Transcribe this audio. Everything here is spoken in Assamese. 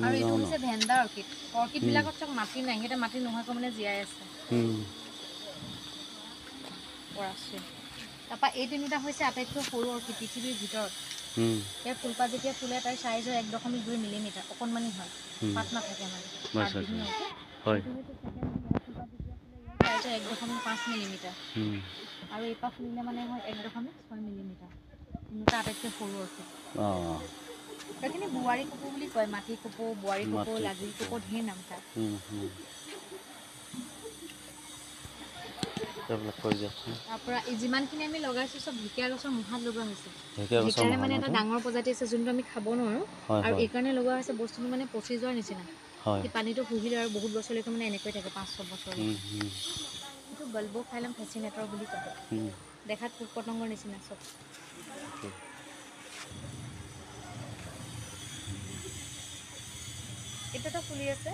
আৰু এইটো হৈছে ভেণ্ডা অৰ্কিড অৰ্কিডবিলাকত চব মাটি নাই সেইটা মাটি নোহোৱাকৈ মানে জীয়াই আছে পৰাছে তাৰপৰা এই তিনিটা হৈছে আটাইতকৈ সৰু অৰ্কিড পৃথিৱীৰ ভিতৰত ইয়াৰ ফুলপাহ যেতিয়া ফুলে তাৰ চাইজ হয় 1.2 মিলিমিটাৰ অকণমানি হয় পাত নাথাকে মানে হয় এইটো হৈছে ছেকেণ্ড ইয়াৰ ফুলপাহ যেতিয়া ফুলে ইয়াৰ চাইজ হয় 1.5 মিলিমিটাৰ আৰু এইপাহ ফুলিলে মানে হয় 1.6 মিলিমিটাৰ এনেকুৱা আটাইতকৈ সৰু অৰ্কিড সেইখিনি বোৱাৰী কপৌ বুলি কয় মাটি কপৌ বোৱাৰী কপৌ লাগি কপৌ ঢেৰ নাম তাৰ তাৰপৰা যিমানখিনি আমি লগাইছোঁ চব ঢেকীয়া গছৰ মুঠাত লগোৱা হৈছে ঢেকীয়াৰে মানে এটা ডাঙৰ প্ৰজাতি আছে যোনটো আমি খাব নোৱাৰোঁ আৰু এইকাৰণে লগোৱা হৈছে বস্তুটো মানে পচি যোৱাৰ নিচিনা সেই পানীটো শুহিলে আৰু বহুত বছৰলৈকে মানে এনেকৈ থাকে 5-6 বছৰলৈকে এইটো বাল্বোফাইলাম ফেচিনেটৰ বুলি কয় দেখাত পোক পতংগৰ নিচিনা চব এইটো এটা ফুলি আছে